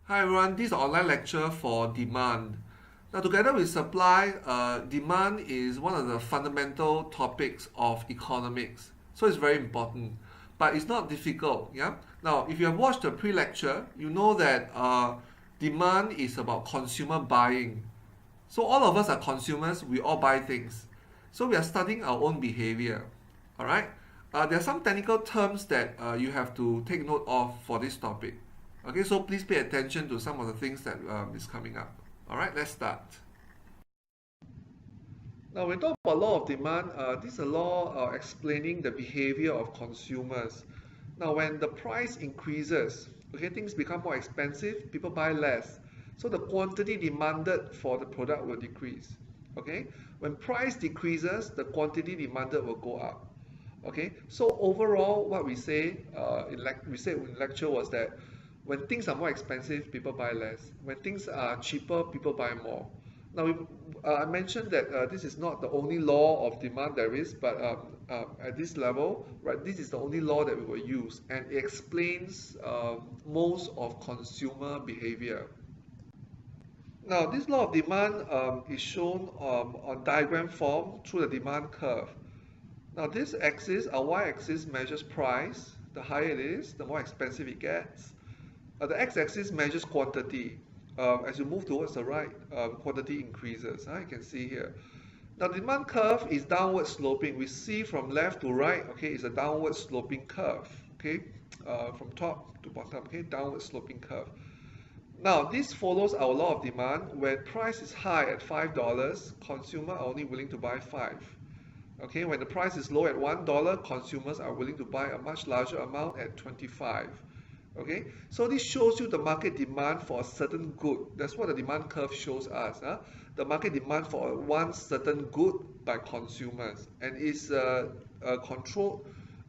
Hi everyone, this is an online lecture for demand. Now, together with supply, demand is one of the fundamental topics of economics. So it's very important, but it's not difficult. Yeah. Now, if you have watched the pre-lecture, you know that demand is about consumer buying. So all of us are consumers. We all buy things. So we are studying our own behavior. All right. There are some technical terms that you have to take note of for this topic. Okay, so please pay attention to some of the things that is coming up. All right, let's start. Now, when we talk about law of demand, this is a law explaining the behavior of consumers. Now, when the price increases, okay, things become more expensive, people buy less. So the quantity demanded for the product will decrease. Okay, when price decreases, the quantity demanded will go up. Okay, so overall, what we say we said in lecture was that when things are more expensive, people buy less. When things are cheaper, people buy more. Now, I mentioned that this is not the only law of demand there is, but at this level, right, this is the only law that we will use, and it explains most of consumer behavior. Now, this law of demand is shown on diagram form through the demand curve. Now, this axis, our y-axis, measures price. The higher it is, the more expensive it gets. The x-axis measures quantity. As you move towards the right, quantity increases. You can see here. Now, the demand curve is downward sloping. We see from left to right, okay, it's a downward sloping curve, okay, from top to bottom, okay, downward sloping curve. Now, this follows our law of demand. When price is high at $5, consumers are only willing to buy 5. Okay, when the price is low at $1, consumers are willing to buy a much larger amount at 25. Okay, so this shows you the market demand for a certain good. That's what the demand curve shows us. The market demand for one certain good by consumers, and is controlled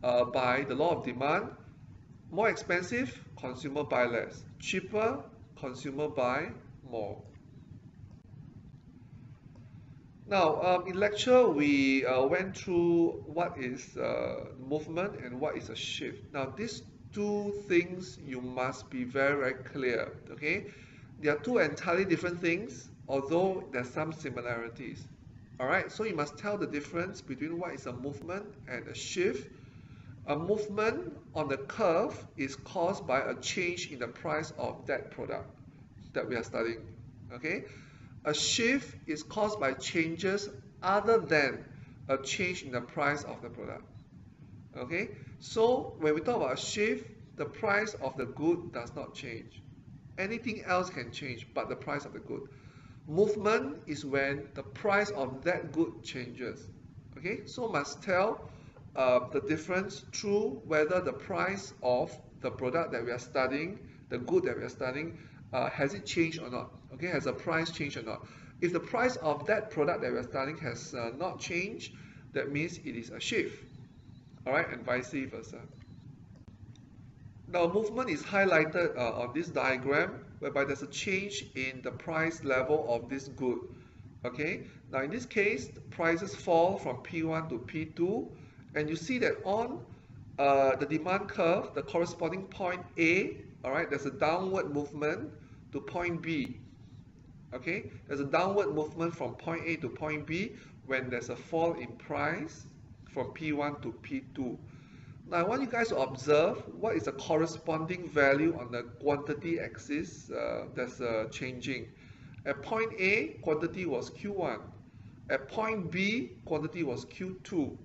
by the law of demand. More expensive, consumer buy less. Cheaper, consumer buy more. Now, in lecture, we went through what is movement and what is a shift. Now, these two things you must be very, very clear, okay? They are two entirely different things, although there's some similarities. All right, so you must tell the difference between what is a movement and a shift. A movement on the curve is caused by a change in the price of that product that we are studying, okay? A shift is caused by changes other than a change in the price of the product. Okay, so when we talk about a shift, the price of the good does not change. Anything else can change, but the price of the good. Movement is when the price of that good changes. Okay, so must tell the difference through whether the price of the product that we are studying, the good that we are studying, has it changed or not? Okay, has the price changed or not? If the price of that product that we are studying has not changed, that means it is a shift. All right, and vice versa. Now, movement is highlighted on this diagram, whereby there's a change in the price level of this good. Okay, now in this case, the prices fall from P1 to P2, and you see that on the demand curve, the corresponding point A, all right, there's a downward movement to point B. Okay, there's a downward movement from point A to point B when there's a fall in price from P1 to P2. Now, I want you guys to observe what is the corresponding value on the quantity axis that's changing. At point A, quantity was Q1. At point B, quantity was Q2.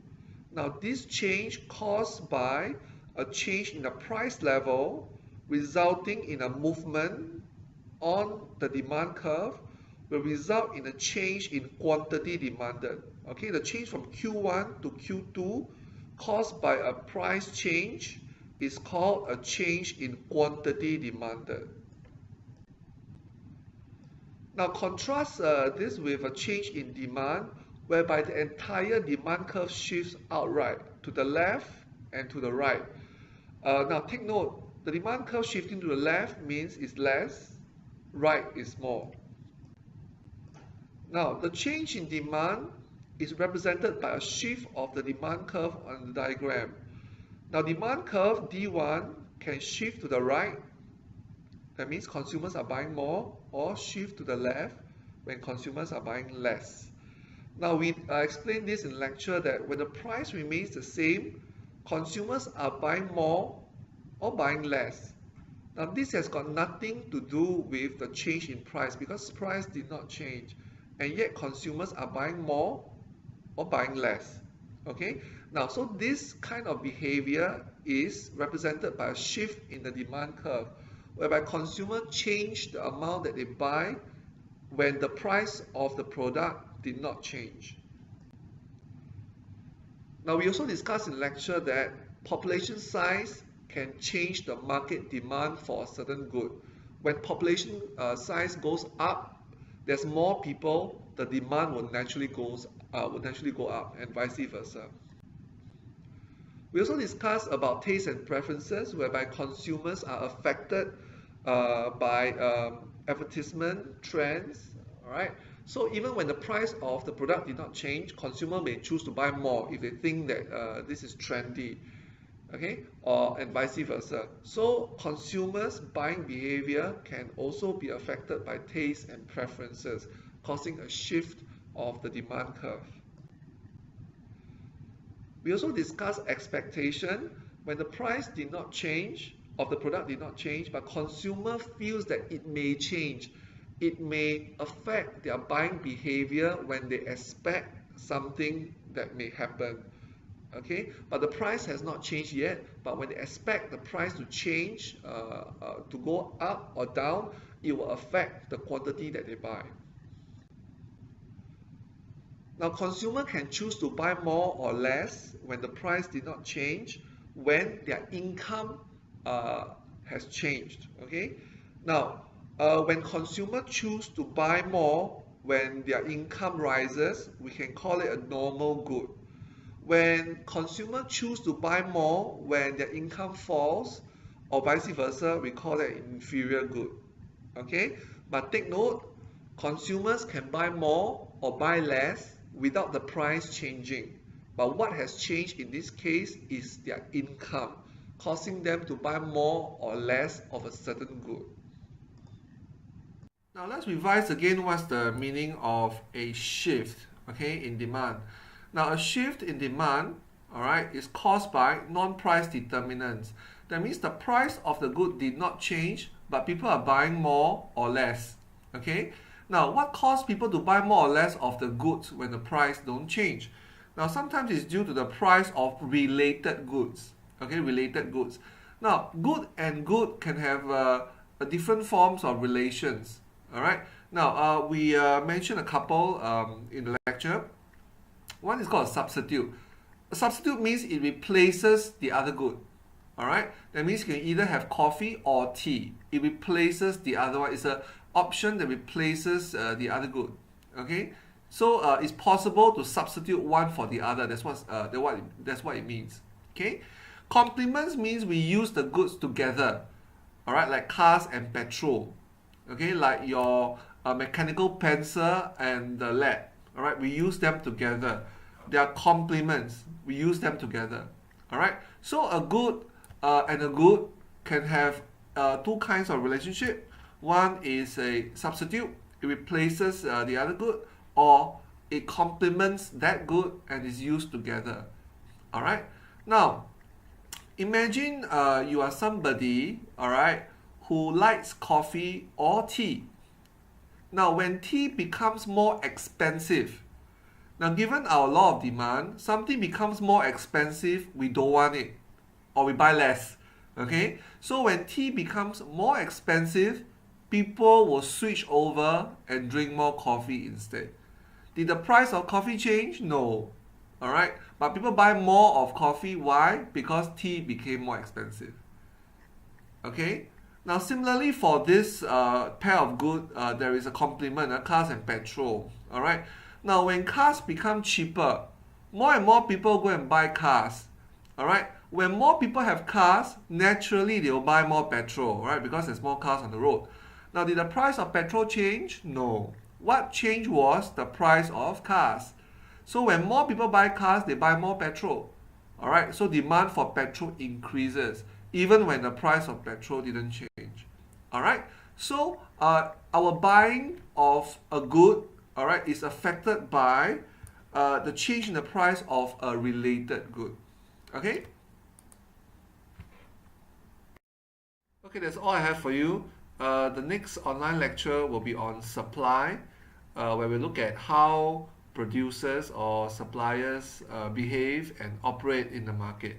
Now, this change caused by a change in the price level resulting in a movement on the demand curve will result in a change in quantity demanded. Okay, the change from Q1 to Q2 caused by a price change is called a change in quantity demanded. Now, contrast this with a change in demand whereby the entire demand curve shifts outright to the left and to the right. Now, take note, the demand curve shifting to the left means it's less, right is more. Now, the change in demand is represented by a shift of the demand curve on the diagram. Now, demand curve D1 can shift to the right That means consumers are buying more, or shift to the left when consumers are buying less. Now we explained this in lecture that when the price remains the same, consumers are buying more or buying less. Now this has got nothing to do with the change in price because price did not change, and yet consumers are buying more or buying less. Okay, now so this kind of behavior is represented by a shift in the demand curve, whereby consumers change the amount that they buy when the price of the product did not change. Now we also discussed in lecture that population size can change the market demand for a certain good. When population size goes up, there's more people, the demand will naturally go up, and vice versa. We also discussed about taste and preferences, whereby consumers are affected by advertisement trends. All right. So even when the price of the product did not change, consumer may choose to buy more if they think that this is trendy. Okay, and vice versa. So consumers' buying behavior can also be affected by taste and preferences, causing a shift of the demand curve. We also discussed expectation. When the price did not change, of the product did not change, but consumer feels that it may change. It may affect their buying behavior when they expect something that may happen. Okay, but the price has not changed yet, but when they expect the price to change, to go up or down, it will affect the quantity that they buy. Now, consumer can choose to buy more or less when the price did not change, when their income has changed. Okay, now when consumer choose to buy more when their income rises, we can call it a normal good. When consumer choose to buy more when their income falls, or vice versa, we call it inferior good. Okay, but take note, consumers can buy more or buy less without the price changing. But what has changed in this case is their income, causing them to buy more or less of a certain good. Now let's revise again what's the meaning of a shift, okay, in demand. Now a shift in demand, all right, is caused by non-price determinants. That means the price of the good did not change, but people are buying more or less, okay? Now what causes people to buy more or less of the goods when the price don't change? Now sometimes it's due to the price of related goods, okay, related goods. Now good and good can have a different forms of relations, all right? Now we mentioned a couple in the lecture. One is called a substitute. A substitute means it replaces the other good. All right, that means you can either have coffee or tea. It replaces the other one. It's an option that replaces the other good. Okay, so it's possible to substitute one for the other. That's what it means. Okay, complements means we use the goods together. All right, like cars and petrol. Okay, like your mechanical pencil and the lead. All right, we use them together. They are complements. We use them together. All right, so a good and a good can have two kinds of relationship. One is a substitute. It replaces the other good, or it complements that good and is used together. All right. Now, imagine you are somebody, all right, who likes coffee or tea. Now, when tea becomes more expensive, now given our law of demand, something becomes more expensive, we don't want it, or we buy less. Okay? So when tea becomes more expensive, people will switch over and drink more coffee instead. Did the price of coffee change? No. All right? But people buy more of coffee. Why? Because tea became more expensive. Okay? Now, similarly for this pair of goods, there is a complement, cars and petrol. All right. Now, when cars become cheaper, more and more people go and buy cars. All right. When more people have cars, naturally they will buy more petrol, right? Because there's more cars on the road. Now, did the price of petrol change? No. What changed was the price of cars. So when more people buy cars, they buy more petrol. All right. So demand for petrol increases, even when the price of petrol didn't change. All right. So our buying of a good, all right, is affected by the change in the price of a related good. Okay. Okay, that's all I have for you. The next online lecture will be on supply, where we look at how producers or suppliers behave and operate in the market.